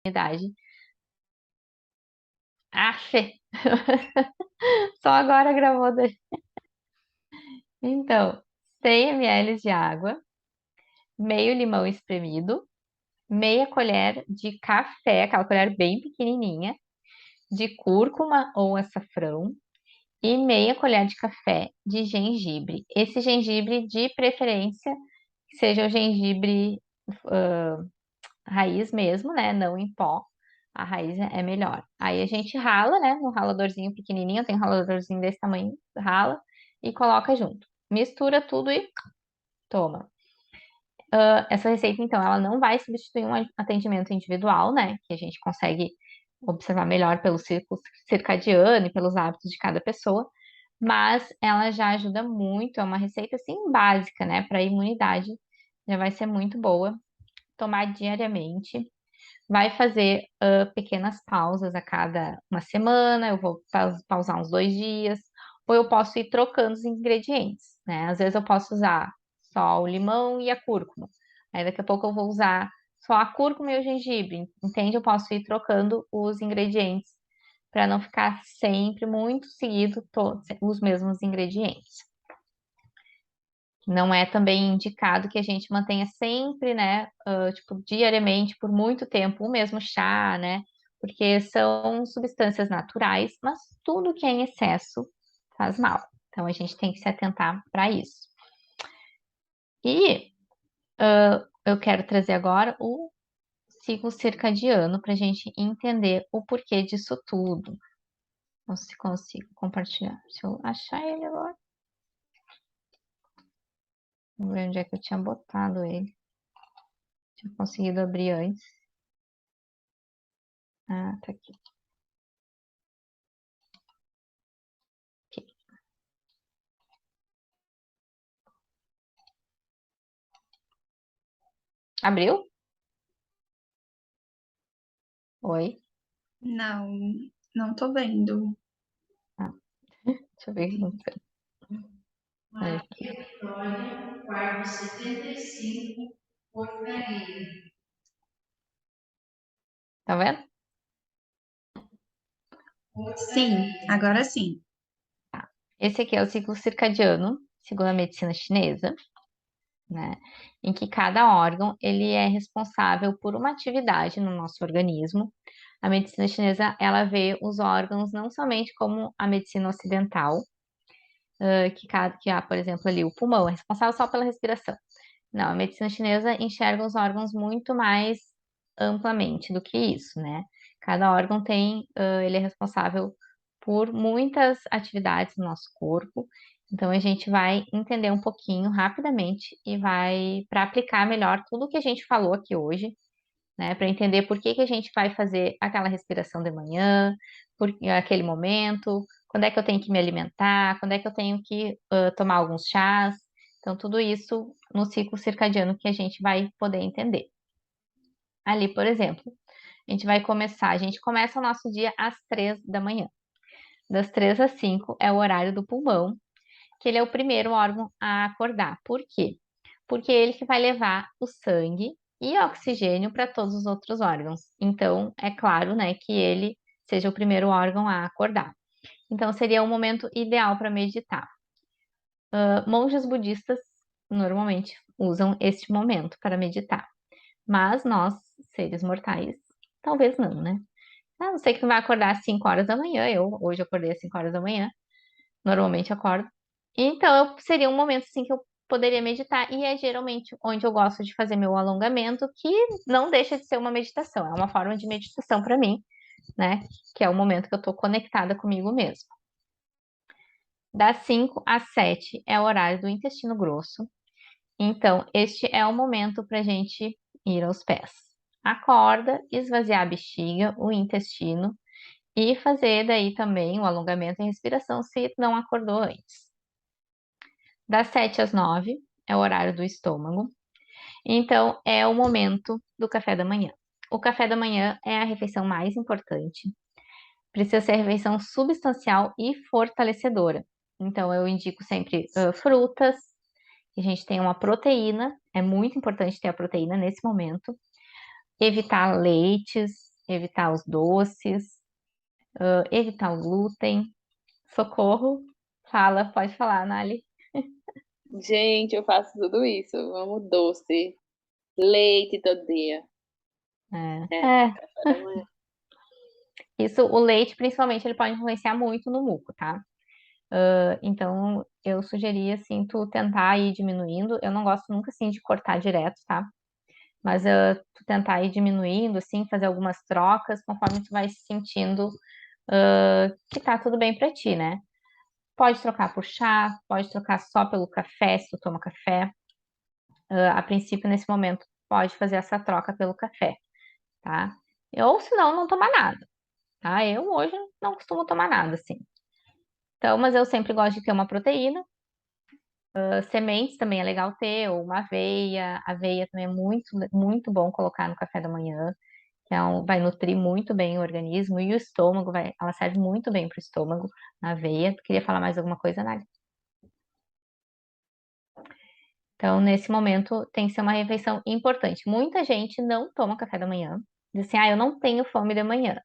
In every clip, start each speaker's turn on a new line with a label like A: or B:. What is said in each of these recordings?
A: imunidade. Fê! Só agora gravou daí. Então, 100 ml de água, meio limão espremido, meia colher de café, aquela colher bem pequenininha, de cúrcuma ou açafrão, e meia colher de café de gengibre. Esse gengibre, de preferência, que seja o gengibre raiz mesmo, né? Não em pó. A raiz é melhor. Aí a gente rala, né? No raladorzinho pequenininho, tem um raladorzinho desse tamanho, rala e coloca junto. Mistura tudo e toma. Essa receita, então, ela não vai substituir um atendimento individual, né? Que a gente consegue observar melhor pelo ciclo circadiano e pelos hábitos de cada pessoa, mas ela já ajuda muito, é uma receita assim básica, né? Para a imunidade, já vai ser muito boa. Tomar diariamente. Vai fazer pequenas pausas a cada uma semana, eu vou pausar uns 2 dias, ou eu posso ir trocando os ingredientes, né? Às vezes eu posso usar só o limão e a cúrcuma. Aí daqui a pouco eu vou usar só a cúrcuma e o gengibre, entende? Eu posso ir trocando os ingredientes para não ficar sempre muito seguido todos os mesmos ingredientes. Não é também indicado que a gente mantenha sempre, né, tipo, diariamente, por muito tempo, o mesmo chá, né? Porque são substâncias naturais, mas tudo que é em excesso faz mal. Então a gente tem que se atentar para isso. E eu quero trazer agora o ciclo circadiano para a gente entender o porquê disso tudo. Não sei se consigo compartilhar. Se eu achar ele agora. Vamos ver onde é que eu tinha botado ele. Tinha conseguido abrir antes. Ah, tá aqui. Aqui. Abriu? Oi.
B: Não, não tô vendo.
A: Ah, deixa eu ver o que aconteceu. Aqui.
B: Quarto 75, porcaria.
A: Tá vendo?
B: Sim, agora sim.
A: Esse aqui é o ciclo circadiano, segundo a medicina chinesa, né? Em que cada órgão ele é responsável por uma atividade no nosso organismo. A medicina chinesa ela vê os órgãos não somente como a medicina ocidental, que há, por exemplo, ali o pulmão é responsável só pela respiração. Não, a medicina chinesa enxerga os órgãos muito mais amplamente do que isso, né? Cada órgão tem, ele é responsável por muitas atividades no nosso corpo. Então a gente vai entender um pouquinho rapidamente e vai para aplicar melhor tudo o que a gente falou aqui hoje, né? Para entender por que que a gente vai fazer aquela respiração de manhã, por aquele momento, quando é que eu tenho que me alimentar, quando é que eu tenho que tomar alguns chás. Então, tudo isso no ciclo circadiano que a gente vai poder entender. Ali, por exemplo, a gente começa o nosso dia às 3 da manhã. Das 3 às 5 é o horário do pulmão, que ele é o primeiro órgão a acordar. Por quê? Porque é ele que vai levar o sangue e oxigênio para todos os outros órgãos. Então, é claro, né, que ele seja o primeiro órgão a acordar. Então, seria um momento ideal para meditar. Monges budistas normalmente usam este momento para meditar, mas nós, seres mortais, talvez não, né? A não ser que tu vai acordar às 5 horas da manhã. Eu hoje acordei às 5 horas da manhã, normalmente acordo. Então, seria um momento assim que eu poderia meditar, e é geralmente onde eu gosto de fazer meu alongamento, que não deixa de ser uma meditação, é uma forma de meditação para mim, né? Que é o momento que eu tô conectada comigo mesmo. Das 5 às 7 é o horário do intestino grosso. Então, este é o momento para a gente ir aos pés. Acorda, esvaziar a bexiga, o intestino e fazer daí também o alongamento e respiração se não acordou antes. Das 7 às 9 é o horário do estômago. Então, é o momento do café da manhã. O café da manhã é a refeição mais importante. Precisa ser refeição substancial e fortalecedora. Então, eu indico sempre frutas, que a gente tem uma proteína, é muito importante ter a proteína nesse momento. Evitar leites, evitar os doces, evitar o glúten. Socorro, fala, pode falar, Nali.
C: Gente, eu faço tudo isso. Eu amo doce, leite todo dia. É,
A: É,
C: café da manhã.
A: isso, o leite, principalmente, ele pode influenciar muito no muco, tá? Então, eu sugeria, assim, tu tentar ir diminuindo. Eu não gosto nunca, assim, de cortar direto, tá? Mas tu tentar ir diminuindo, assim, fazer algumas trocas conforme tu vai se sentindo que tá tudo bem pra ti, né? Pode trocar por chá, pode trocar só pelo café, se tu toma café. A princípio, nesse momento, pode fazer essa troca pelo café, tá? Ou se não, não tomar nada, tá? Eu hoje não costumo tomar nada, assim. Então, mas eu sempre gosto de ter uma proteína. Sementes também é legal ter, ou uma aveia. Aveia também é muito, muito bom colocar no café da manhã, que vai nutrir muito bem o organismo e o estômago, ela serve muito bem para o estômago, a aveia. Tu queria falar mais alguma coisa, Nádia? Então, nesse momento, tem que ser uma refeição importante. Muita gente não toma café da manhã. Diz assim, eu não tenho fome de manhã.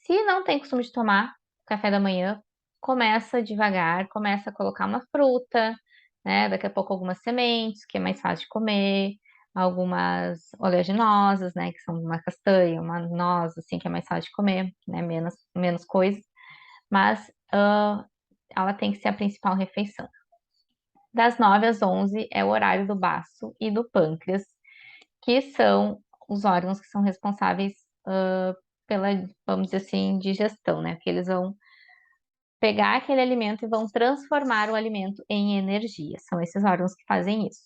A: Se não tem costume de tomar café da manhã, começa devagar, começa a colocar uma fruta, né? Daqui a pouco algumas sementes, que é mais fácil de comer, algumas oleaginosas, né? Que são uma castanha, uma noz, assim, que é mais fácil de comer, né? Menos coisa. Mas ela tem que ser a principal refeição. Das 9 às 11 é o horário do baço e do pâncreas, que são os órgãos que são responsáveis pela, vamos dizer assim, digestão, né? Que eles vão pegar aquele alimento e vão transformar o alimento em energia. São esses órgãos que fazem isso.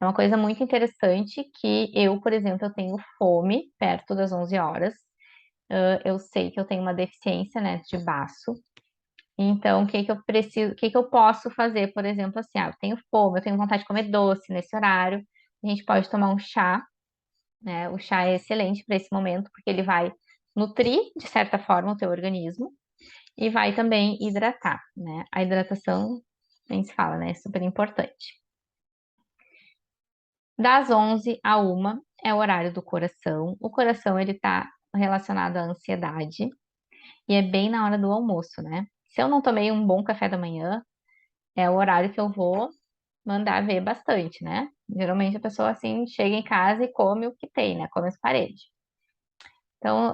A: É uma coisa muito interessante que eu, por exemplo, eu tenho fome perto das 11 horas. Eu sei que eu tenho uma deficiência, né, de baço. Então, o que que eu preciso, o que que eu posso fazer, por exemplo, assim, eu tenho fome, eu tenho vontade de comer doce nesse horário, a gente pode tomar um chá, né? O chá é excelente para esse momento, porque ele vai nutrir, de certa forma, o teu organismo e vai também hidratar, né? A hidratação, nem se fala, né? É super importante. Das 11 a 1 é o horário do coração. O coração, ele tá relacionado à ansiedade e é bem na hora do almoço, né? Se eu não tomei um bom café da manhã, é o horário que eu vou mandar ver bastante, né? Geralmente a pessoa assim chega em casa e come o que tem, né? Come as paredes. Então,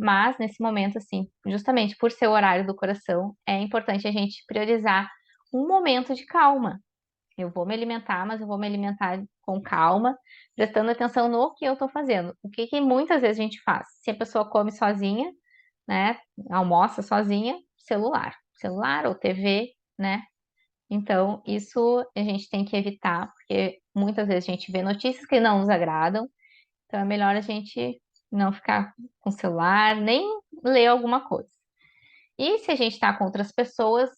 A: mas nesse momento, assim, justamente por ser o horário do coração, é importante a gente priorizar um momento de calma. Eu vou me alimentar, mas eu vou me alimentar com calma, prestando atenção no que eu estou fazendo. O que que muitas vezes a gente faz? Se a pessoa come sozinha, né? Almoça sozinha, celular ou TV, né? Então, isso a gente tem que evitar, porque muitas vezes a gente vê notícias que não nos agradam, então é melhor a gente não ficar com o celular, nem ler alguma coisa. E se a gente está com outras pessoas,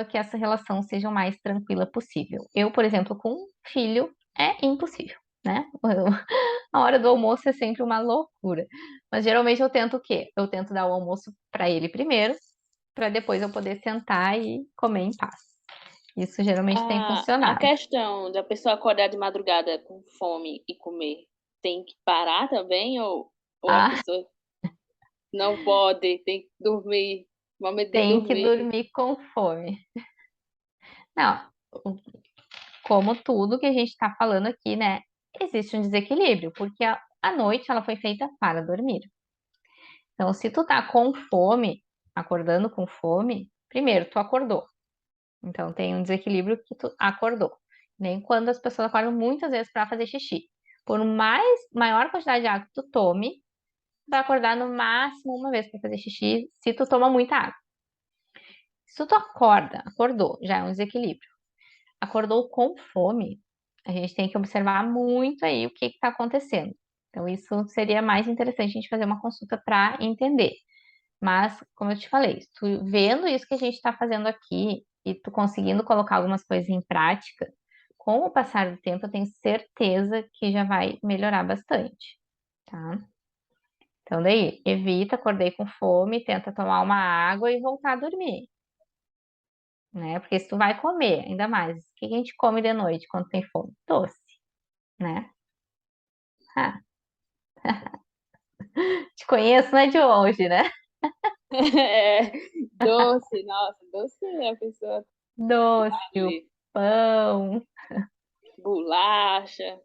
A: que essa relação seja o mais tranquila possível. Eu, por exemplo, com um filho, é impossível, né? A hora do almoço é sempre uma loucura. Mas geralmente eu tento o quê? Eu tento dar o almoço para ele primeiro, para depois eu poder sentar e comer em paz. Isso geralmente tem
C: A
A: funcionado.
C: questão da pessoa acordar de madrugada com fome e comer, tem que parar também? Ou a
A: Ah,
C: pessoa não pode, tem que dormir, momento de
A: tem que
C: dormir?
A: dormir com fome. Não, como tudo que a gente está falando aqui, né? Existe um desequilíbrio, porque a noite ela foi feita para dormir. Então, se tu tá com fome, acordando com fome, primeiro, tu acordou. Então, tem um desequilíbrio que tu acordou. Nem quando as pessoas acordam muitas vezes para fazer xixi. Por maior quantidade de água que tu tome, tu vai acordar no máximo uma vez para fazer xixi, se tu toma muita água. Se tu acordou, já é um desequilíbrio. Acordou com fome, a gente tem que observar muito aí o que está acontecendo. Então, isso seria mais interessante a gente fazer uma consulta para entender. Mas, como eu te falei, tu vendo isso que a gente está fazendo aqui e tu conseguindo colocar algumas coisas em prática, com o passar do tempo, eu tenho certeza que já vai melhorar bastante, tá? Então, daí, evita, acordei com fome, tenta tomar uma água e voltar a dormir, né? Porque se tu vai comer, ainda mais, o que a gente come de noite quando tem fome? Doce, né? Ah, Te conheço, não é de hoje, né?
C: É, doce, nossa, doce é a pessoa
A: Doce, o
C: ali.
A: pão,
C: Bolacha.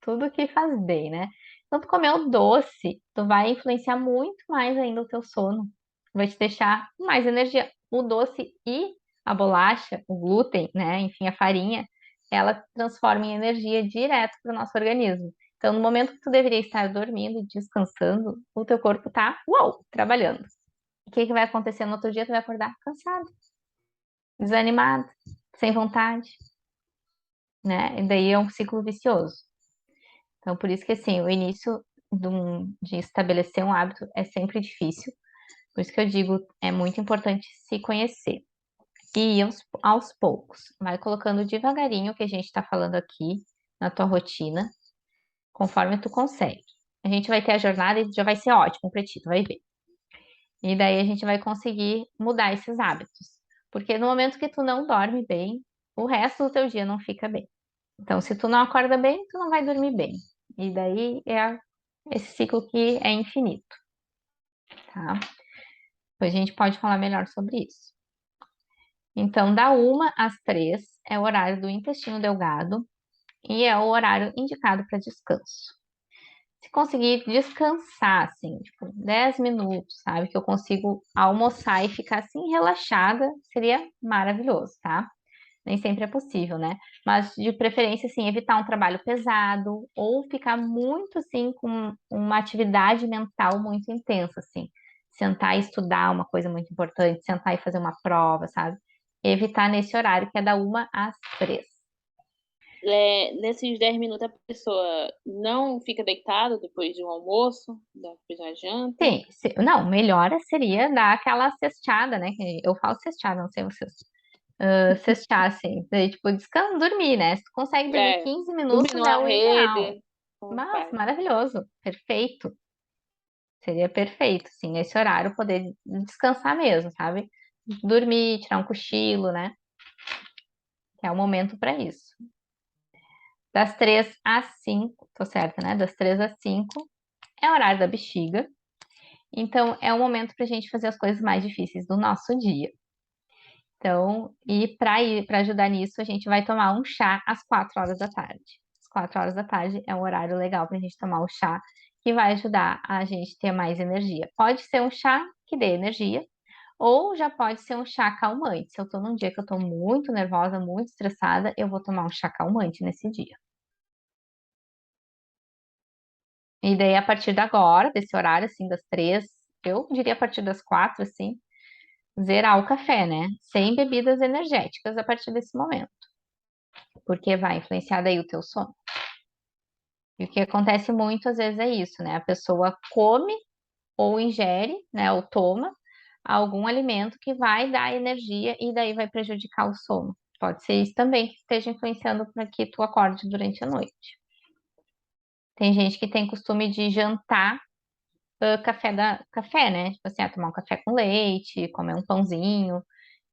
A: tudo que faz bem, né? Então, tu comer o doce, tu vai influenciar muito mais ainda o teu sono. Vai te deixar com mais energia. O doce e a bolacha, o glúten, né? Enfim, a farinha, ela transforma em energia direto para o nosso organismo. Então, no momento que tu deveria estar dormindo e descansando, o teu corpo tá, uau, trabalhando. O que que vai acontecer no outro dia? Tu vai acordar cansado, desanimado, sem vontade, né? E daí é um ciclo vicioso. Então, por isso que, assim, o início de estabelecer um hábito é sempre difícil. Por isso que eu digo, é muito importante se conhecer. E ir aos poucos. Vai colocando devagarinho o que a gente está falando aqui na tua rotina, conforme tu consegue. A gente vai ter a jornada e já vai ser ótimo pra ti, tu vai ver. E daí a gente vai conseguir mudar esses hábitos. Porque no momento que tu não dorme bem, o resto do teu dia não fica bem. Então, se tu não acorda bem, tu não vai dormir bem. E daí esse ciclo que é infinito, tá? Depois a gente pode falar melhor sobre isso. Então, da 1 às 3 é o horário do intestino delgado e é o horário indicado para descanso. Se conseguir descansar, assim, tipo, 10 minutos, sabe? Que eu consigo almoçar e ficar assim relaxada, seria maravilhoso, tá? Nem sempre é possível, né? Mas de preferência, assim, evitar um trabalho pesado ou ficar muito, assim, com uma atividade mental muito intensa, assim. Sentar e estudar uma coisa muito importante, sentar e fazer uma prova, sabe? Evitar nesse horário que é da 1 às 3.
C: Nesses 10 minutos a pessoa não fica deitada depois de um almoço, depois da janta.
A: Sim, não, melhor seria dar aquela cesteada, né? Que eu falo cesteada, não sei vocês. Cestear, assim, daí, tipo, descansar, dormir, né? Se tu consegue dormir
C: É,
A: 15
C: dormir
A: minutos é
C: numa
A: o ideal.
C: rede, como
A: Mas
C: faz?
A: maravilhoso, perfeito. Seria perfeito, assim, nesse horário poder descansar mesmo, sabe? Dormir, tirar um cochilo, né? Que é o momento para isso. Das 3 às 5, tô certa, né? Das 3 às 5 é o horário da bexiga. Então, é o momento para a gente fazer as coisas mais difíceis do nosso dia. Então, para ajudar nisso, a gente vai tomar um chá às 4 horas da tarde. Às 4 horas da tarde é um horário legal para a gente tomar o chá, que vai ajudar a gente a ter mais energia. Pode ser um chá que dê energia, ou já pode ser um chá calmante. Se eu tô num dia que eu tô muito nervosa, muito estressada, eu vou tomar um chá calmante nesse dia. E daí, a partir de agora, desse horário, assim, das 3, eu diria a partir das 4, assim, zerar o café, né? Sem bebidas energéticas a partir desse momento, porque vai influenciar daí o teu sono. E o que acontece muito às vezes é isso, né? A pessoa come ou ingere, né, ou toma algum alimento que vai dar energia e daí vai prejudicar o sono. Pode ser isso também que esteja influenciando para que tu acorde durante a noite. Tem gente que tem costume de jantar café, né? Tipo assim, tomar um café com leite, comer um pãozinho.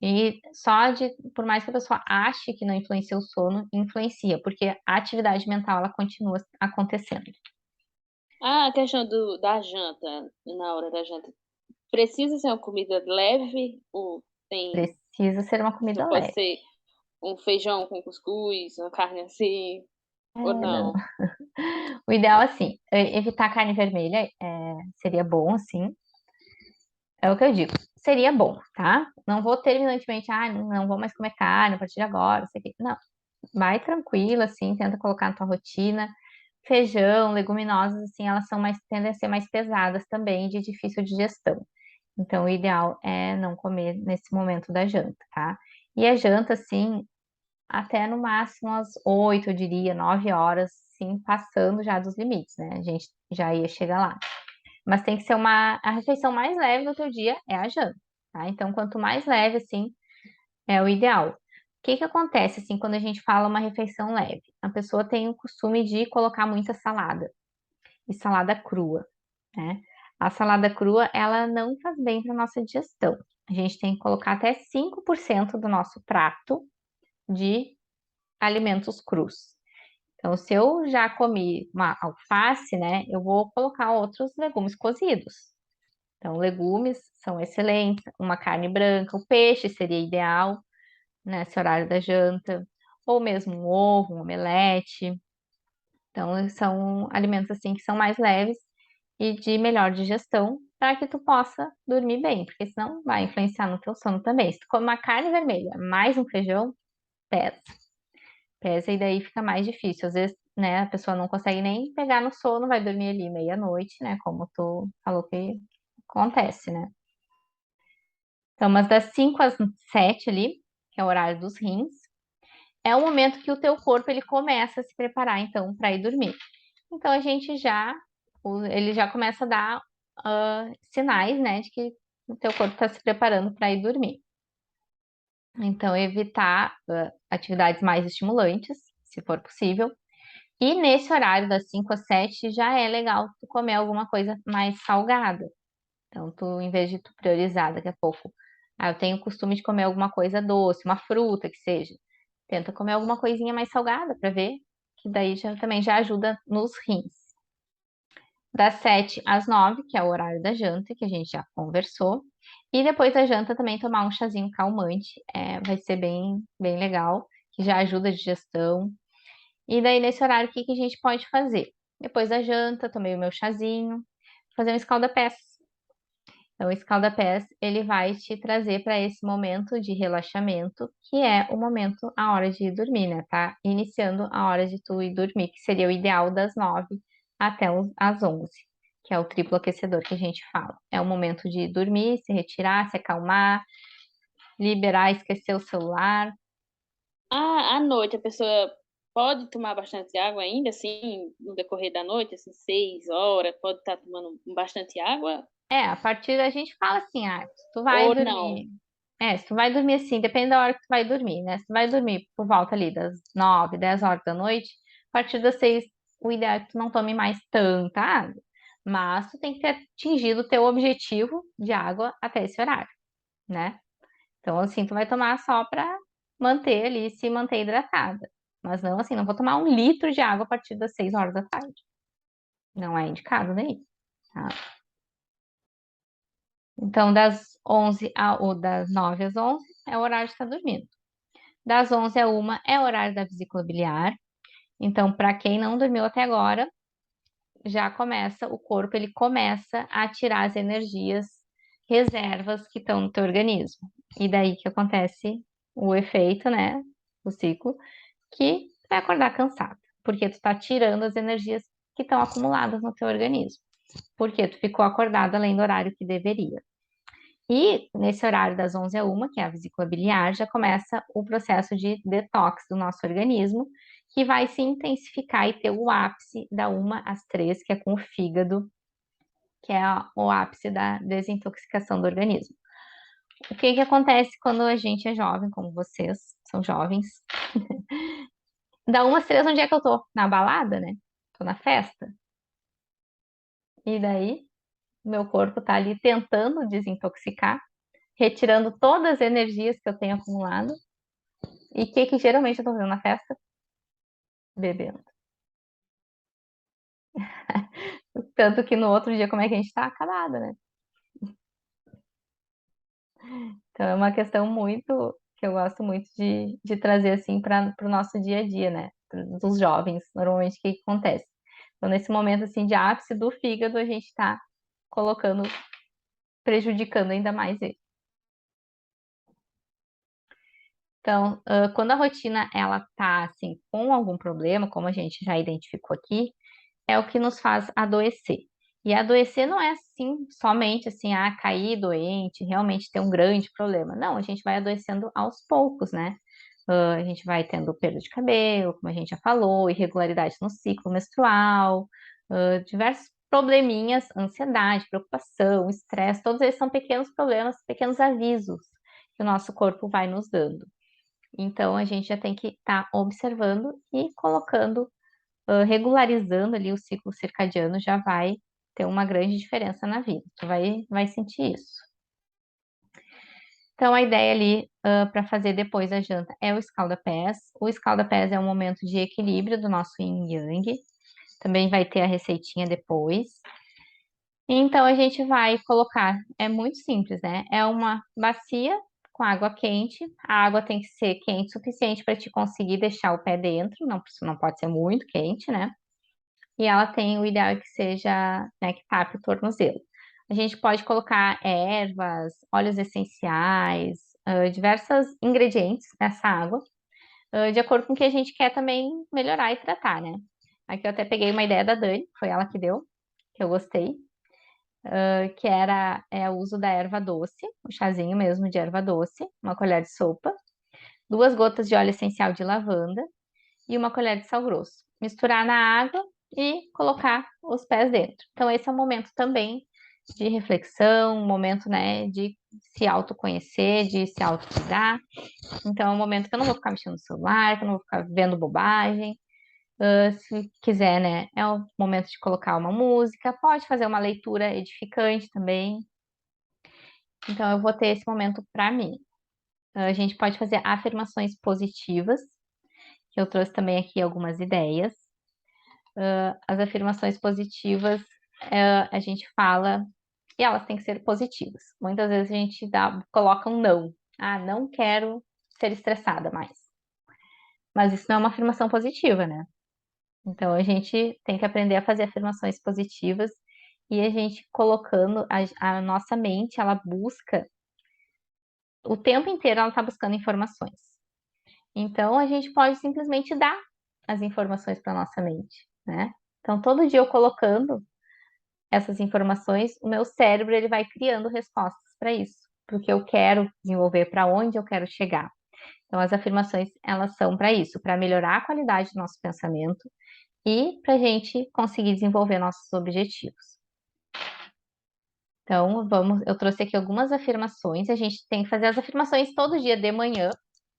A: E por mais que a pessoa ache que não influencia o sono, influencia, porque a atividade mental ela continua acontecendo.
C: Ah, a questão da janta, na hora da janta. Precisa ser uma comida leve ou tem,
A: Precisa ser uma comida
C: pode
A: leve.
C: ser um feijão com cuscuz, uma carne assim,
A: É,
C: ou
A: não.
C: não?
A: O ideal, assim, evitar carne vermelha seria bom, assim. É o que eu digo. Seria bom, tá? Não vou terminantemente, não vou mais comer carne a partir de agora, sei que. Não. Vai tranquila, assim, tenta colocar na tua rotina. Feijão, leguminosas, assim, tendem a ser mais pesadas também, de difícil digestão. Então, o ideal é não comer nesse momento da janta, tá? E a janta, assim, até no máximo às 8, eu diria, 9 horas, sim, passando já dos limites, né? A gente já ia chegar lá. Mas tem que ser a refeição mais leve do teu dia é a janta, tá? Então, quanto mais leve, assim, é o ideal. O que que acontece, assim, quando a gente fala uma refeição leve? A pessoa tem o costume de colocar muita salada, e salada crua, né? A salada crua, ela não faz bem para nossa digestão. A gente tem que colocar até 5% do nosso prato de alimentos crus. Então, se eu já comi uma alface, né, eu vou colocar outros legumes cozidos. Então, legumes são excelentes, uma carne branca, o peixe seria ideal nesse horário da janta, ou mesmo um ovo, um omelete. Então, são alimentos assim que são mais leves e de melhor digestão para que tu possa dormir bem, porque senão vai influenciar no teu sono também. Se tu come uma carne vermelha mais um feijão, pesa. Pesa e daí fica mais difícil. Às vezes, né, a pessoa não consegue nem pegar no sono, vai dormir ali meia-noite, né, como tu falou que acontece, né? Então, mas das 5 às 7 ali, que é o horário dos rins, é o momento que o teu corpo ele começa a se preparar, então, para ir dormir. Então, a gente já, ele já começa a dar sinais, né, de que o teu corpo está se preparando para ir dormir. Então, evitar atividades mais estimulantes, se for possível. E nesse horário das 5 às 7 já é legal tu comer alguma coisa mais salgada. Então, tu, em vez de tu priorizar daqui a pouco, eu tenho o costume de comer alguma coisa doce, uma fruta que seja. Tenta comer alguma coisinha mais salgada para ver, que daí também já ajuda nos rins. Das 7 às 9, que é o horário da janta, que a gente já conversou. E depois da janta também tomar um chazinho calmante, vai ser bem legal, que já ajuda a digestão. E daí, nesse horário, o que que a gente pode fazer? Depois da janta, tomei o meu chazinho, fazer um escalda-pés. Então, o escalda-pés, ele vai te trazer para esse momento de relaxamento, que é o momento, a hora de ir dormir, né? Tá iniciando a hora de tu ir dormir, que seria o ideal das 9 até as 11, que é o triplo aquecedor que a gente fala. É o momento de dormir, se retirar, se acalmar, liberar, esquecer o celular.
C: Ah, à noite a pessoa pode tomar bastante água ainda, assim, no decorrer da noite, assim, 6 horas, pode estar tomando bastante água
A: A partir da gente fala assim, se tu vai
C: ou não?
A: dormir. Se tu vai dormir assim, depende da hora que tu vai dormir, né? Se tu vai dormir por volta ali das 9, 10 horas da noite, a partir das 6, o ideal é que tu não tome mais tanta água. Mas tu tem que ter atingido o teu objetivo de água até esse horário, né? Então, assim, tu vai tomar só pra manter ali, se manter hidratada. Mas não assim, não vou tomar 1 litro de água a partir das 6 horas da tarde. Não é indicado daí, tá? Então, ou das 9 às 11 é o horário de estar dormindo. Das 11 a 1 é o horário da vesícula biliar. Então, para quem não dormiu até agora, já começa, o corpo ele começa a tirar as energias, reservas que estão no teu organismo. E daí que acontece o efeito, né? O ciclo, que tu vai acordar cansado, porque tu tá tirando as energias que estão acumuladas no teu organismo. Porque tu ficou acordado além do horário que deveria. E nesse horário das 11 a 1, que é a vesícula biliar, já começa o processo de detox do nosso organismo, que vai se intensificar e ter o ápice da 1 às 3, que é com o fígado, que é o ápice da desintoxicação do organismo. O que que acontece quando a gente é jovem, como vocês são jovens? Da 1 às 3, onde é que eu tô? Na balada, né? Tô na festa. E daí, meu corpo tá ali tentando desintoxicar, retirando todas as energias que eu tenho acumulado. E o que geralmente eu tô fazendo na festa? Bebendo. Tanto que no outro dia, como é que a gente tá? Acabada, né? Então é uma questão muito que eu gosto muito de trazer assim para o nosso dia a dia, né? Dos jovens, normalmente o que que acontece? Então, nesse momento assim de ápice do fígado, a gente tá colocando, prejudicando ainda mais ele. Então, quando a rotina ela tá assim com algum problema, como a gente já identificou aqui, é o que nos faz adoecer. E adoecer não é assim, somente assim, cair doente, realmente ter um grande problema. Não, a gente vai adoecendo aos poucos, né? A gente vai tendo perda de cabelo, como a gente já falou, irregularidade no ciclo menstrual, diversos probleminhas, ansiedade, preocupação, estresse, todos eles são pequenos problemas, pequenos avisos que o nosso corpo vai nos dando. Então, a gente já tem que estar observando e colocando regularizando ali o ciclo circadiano já vai ter uma grande diferença na vida. Tu vai sentir isso. Então, a ideia ali para fazer depois da janta é o escalda-pés. O escalda-pés é um momento de equilíbrio do nosso yin e yang. Também vai ter a receitinha depois. Então, a gente vai colocar, é muito simples, né? É uma bacia com água quente. A água tem que ser quente o suficiente para te conseguir deixar o pé dentro, não pode ser muito quente, né? E ela tem o ideal é que seja, né, que tape o tornozelo. A gente pode colocar ervas, óleos essenciais, diversos ingredientes nessa água, de acordo com o que a gente quer também melhorar e tratar, né? Aqui eu até peguei uma ideia da Dani, foi ela que deu, que eu gostei, que era o uso da erva doce, o chazinho mesmo de erva doce, uma colher de sopa, 2 gotas de óleo essencial de lavanda e uma colher de sal grosso. Misturar na água e colocar os pés dentro. Então, esse é um momento também de reflexão, um momento, né, de se autoconhecer, de se autocuidar. Então, é um momento que eu não vou ficar mexendo no celular, que eu não vou ficar vendo bobagem. Se quiser, né, é o momento de colocar uma música, pode fazer uma leitura edificante também. Então, eu vou ter esse momento para mim. A gente pode fazer afirmações positivas, que eu trouxe também aqui algumas ideias. As afirmações positivas, a gente fala, e elas têm que ser positivas. Muitas vezes a gente coloca um não. Ah, não quero ser estressada mais. Mas isso não é uma afirmação positiva, né? Então a gente tem que aprender a fazer afirmações positivas e a gente colocando a nossa mente, ela busca o tempo inteiro, ela está buscando informações. Então a gente pode simplesmente dar as informações para nossa mente, né? Então todo dia eu colocando essas informações, o meu cérebro ele vai criando respostas para isso, porque eu quero desenvolver, para onde eu quero chegar. Então as afirmações elas são para isso, para melhorar a qualidade do nosso pensamento e para a gente conseguir desenvolver nossos objetivos. Então, eu trouxe aqui algumas afirmações. A gente tem que fazer as afirmações todo dia de manhã,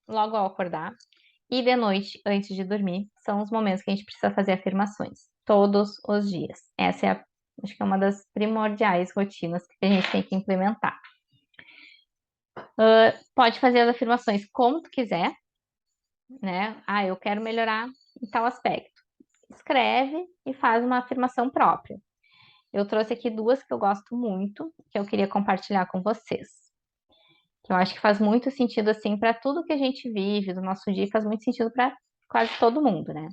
A: logo ao acordar, e de noite, antes de dormir. São os momentos que a gente precisa fazer afirmações, todos os dias. Essa é, acho que é uma das primordiais rotinas que a gente tem que implementar. Pode fazer as afirmações como tu quiser, né? Ah, eu quero melhorar em tal aspecto. Escreve e faz uma afirmação própria. Eu trouxe aqui 2 que eu gosto muito, que eu queria compartilhar com vocês. Que eu acho que faz muito sentido, assim, para tudo que a gente vive do nosso dia, faz muito sentido para quase todo mundo, né?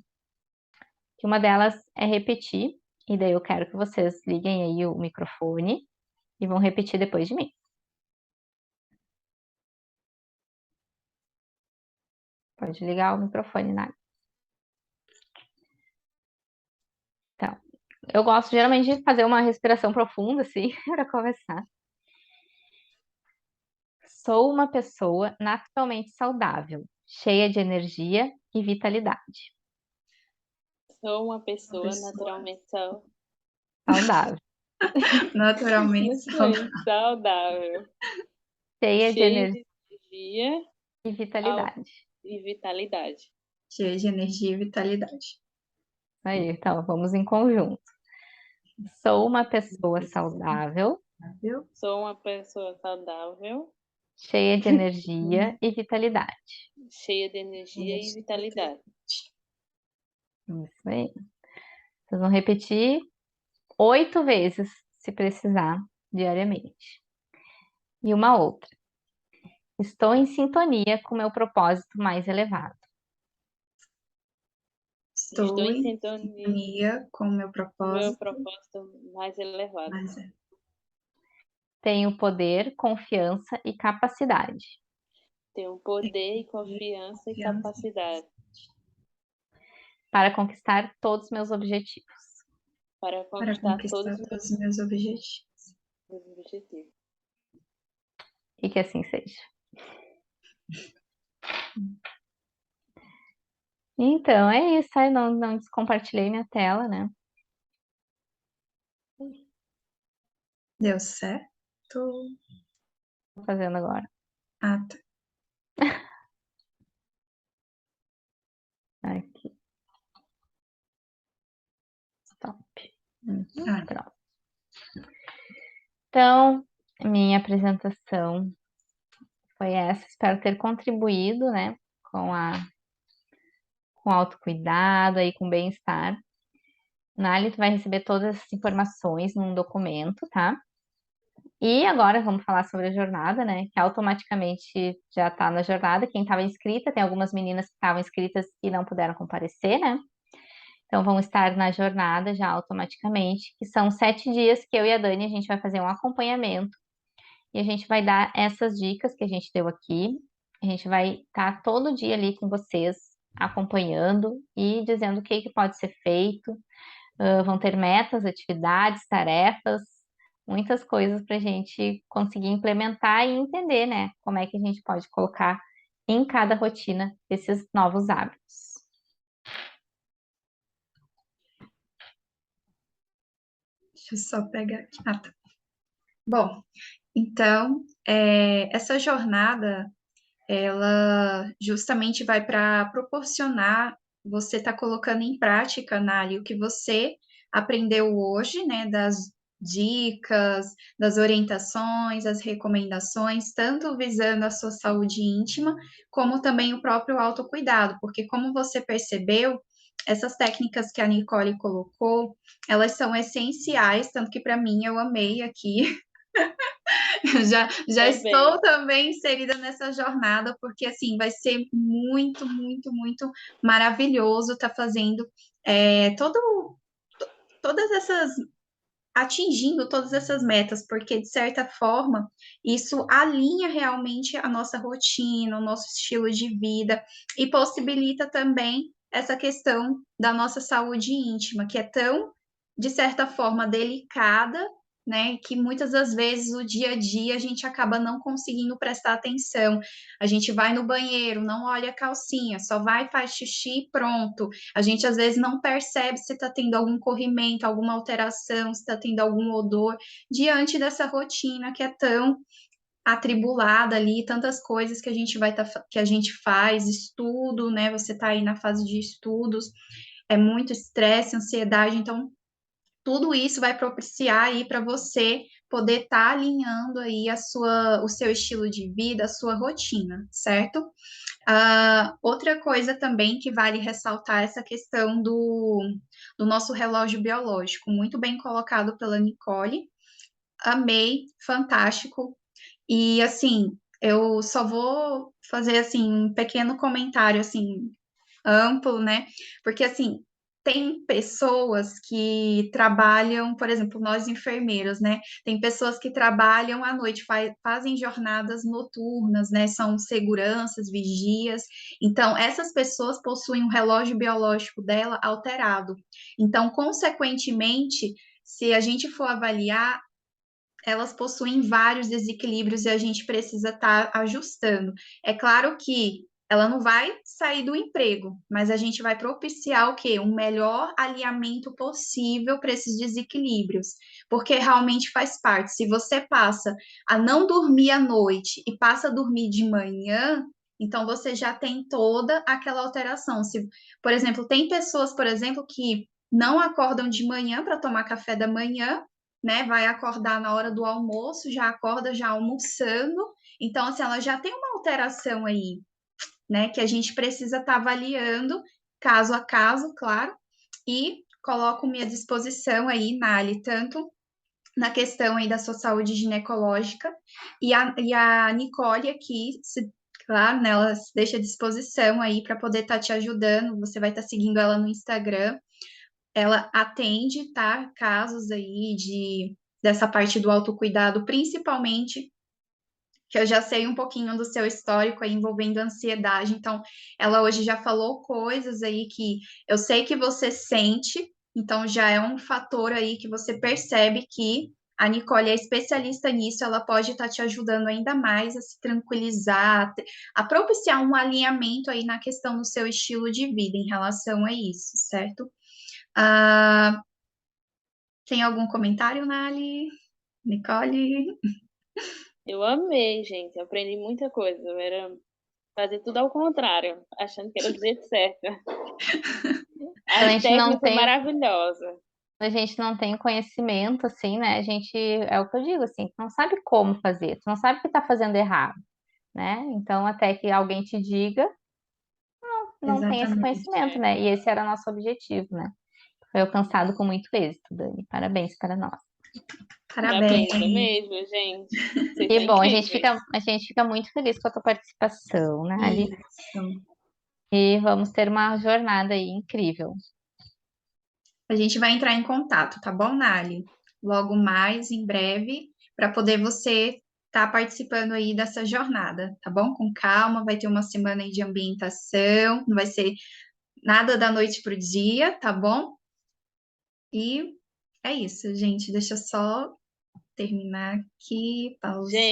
A: Que uma delas é repetir, e daí eu quero que vocês liguem aí o microfone e vão repetir depois de mim. Pode ligar o microfone, Nath. Então, eu gosto geralmente de fazer uma respiração profunda, assim, para começar. Sou uma pessoa naturalmente saudável, cheia de energia e vitalidade.
C: Sou uma pessoa naturalmente
A: Saudável,
B: Naturalmente
C: saudável,
A: cheia de
C: cheia
A: energia
C: de energia
A: e vitalidade.
C: e vitalidade.
B: cheia de energia e vitalidade.
A: Aí, então, vamos em conjunto. Sou uma pessoa saudável,
B: Viu?
C: Sou uma pessoa saudável,
A: cheia de energia e vitalidade.
C: cheia de energia e vitalidade.
A: Isso aí. Vocês vão repetir 8 vezes, se precisar, diariamente. E uma outra. Estou em sintonia com meu propósito mais elevado.
C: Estou em
B: Em
C: sintonia
B: sintonia com o meu
C: com meu
B: propósito.
C: propósito mais elevado.
B: Mas é.
A: Tenho poder, confiança e capacidade
C: Tenho poder e confiança e capacidade
A: para conquistar todos os meus objetivos.
C: para
B: Para
C: conquistar
B: conquistar
C: todos os
B: todos os meus objetivos.
C: meus objetivos.
A: E que assim seja. Então, é isso. Aí não descompartilhei minha tela, né?
B: Deu certo?
A: Tô fazendo agora.
B: Ah, tá.
A: Aqui. Stop.
B: Ah.
A: Pronto. Então, minha apresentação foi essa. Espero ter contribuído, né, com autocuidado aí, com bem-estar. Nali, tu vai receber todas as informações num documento, tá? E agora vamos falar sobre a jornada, né? Que automaticamente já está na jornada. Quem estava inscrita, tem algumas meninas que estavam inscritas e não puderam comparecer, né? Então vão estar na jornada já automaticamente, que são 7 dias que eu e a Dani a gente vai fazer um acompanhamento e a gente vai dar essas dicas que a gente deu aqui. A gente vai estar todo dia ali com vocês, acompanhando e dizendo o que que pode ser feito. Vão ter metas, atividades, tarefas, muitas coisas para a gente conseguir implementar e entender, né? Como é que a gente pode colocar em cada rotina esses novos hábitos.
B: Deixa eu só pegar aqui. Ah, tá. Bom, então, essa jornada, ela justamente vai para proporcionar você estar colocando em prática, Nali, o que você aprendeu hoje, né, das dicas, das orientações, as recomendações, tanto visando a sua saúde íntima, como também o próprio autocuidado, porque como você percebeu, essas técnicas que a Nicole colocou, elas são essenciais, tanto que para mim eu amei aqui. Já
C: Também.
B: estou também inserida nessa jornada, porque assim vai ser muito, muito, muito maravilhoso estar fazendo todas essas, atingindo todas essas metas, porque de certa forma isso alinha realmente a nossa rotina, o nosso estilo de vida e possibilita também essa questão da nossa saúde íntima, que é tão, de certa forma, delicada, né? Que muitas das vezes o dia a dia a gente acaba não conseguindo prestar atenção. A gente vai no banheiro, não olha a calcinha, só vai, faz xixi e pronto. A gente às vezes não percebe se está tendo algum corrimento, alguma alteração, se está tendo algum odor, diante dessa rotina que é tão atribulada ali, tantas coisas que a gente que a gente faz, estudo, né? Você está aí na fase de estudos, é muito estresse, ansiedade, então tudo isso vai propiciar aí para você poder estar alinhando aí o seu estilo de vida, a sua rotina, certo? Outra coisa também que vale ressaltar é essa questão do nosso relógio biológico, muito bem colocado pela Nicole. Amei, fantástico. E assim, eu só vou fazer assim um pequeno comentário assim amplo, né? Porque assim, tem pessoas que trabalham, por exemplo, nós enfermeiros, né? Tem pessoas que trabalham à noite, fazem jornadas noturnas, né? São seguranças, vigias. Então, essas pessoas possuem um relógio biológico dela alterado. Então, consequentemente, se a gente for avaliar, elas possuem vários desequilíbrios e a gente precisa estar ajustando. É claro que ela não vai sair do emprego, mas a gente vai propiciar o quê? Um melhor alinhamento possível para esses desequilíbrios, porque realmente faz parte. Se você passa a não dormir à noite e passa a dormir de manhã, então você já tem toda aquela alteração. Se, por exemplo, tem pessoas, por exemplo, que não acordam de manhã para tomar café da manhã, né? Vai acordar na hora do almoço, já acorda já almoçando. Então, assim, ela já tem uma alteração aí, né? Que a gente precisa estar avaliando caso a caso, claro, e coloco-me à disposição aí, Nali, tanto na questão aí da sua saúde ginecológica, e a Nicole aqui, claro, né, ela se deixa à disposição aí para poder estar te ajudando. Você vai estar seguindo ela no Instagram, ela atende, tá? Casos aí dessa parte do autocuidado, principalmente, que eu já sei um pouquinho do seu histórico aí envolvendo ansiedade. Então, ela hoje já falou coisas aí que eu sei que você sente, então já é um fator aí que você percebe que a Nicole é especialista nisso, ela pode estar te ajudando ainda mais a se tranquilizar, a propiciar um alinhamento aí na questão do seu estilo de vida em relação a isso, certo? Ah, tem algum comentário, Nali? Nicole?
C: Eu amei, gente. Aprendi muita coisa. Eu era fazer tudo ao contrário, achando que era do jeito certo.
A: Quando a
C: A
A: gente não
C: técnica foi
A: tem,
C: maravilhosa.
A: a gente não tem conhecimento, assim, né? A gente, é o que eu digo, assim, tu não sabe como fazer, tu não sabe o que tá fazendo errado. né? Então, até que alguém te diga, não tem esse
B: Exatamente.
A: conhecimento, né? E esse era nosso objetivo, né? Foi alcançado com muito êxito, Dani. Parabéns para nós.
B: Parabéns.
C: Parabéns, é mesmo, gente. Vocês
A: Que
C: são
A: bom,
C: incríveis.
A: a gente fica muito feliz com a tua participação, né, Ali?
B: Isso.
A: E vamos ter uma jornada aí incrível.
B: A gente vai entrar em contato, tá bom, Nali? Logo mais, em breve, para poder você estar participando aí dessa jornada, tá bom? Com calma, vai ter uma semana aí de ambientação, não vai ser nada da noite pro dia, tá bom? E é isso, gente. Deixa eu só terminar aqui, pausa.
C: Gente.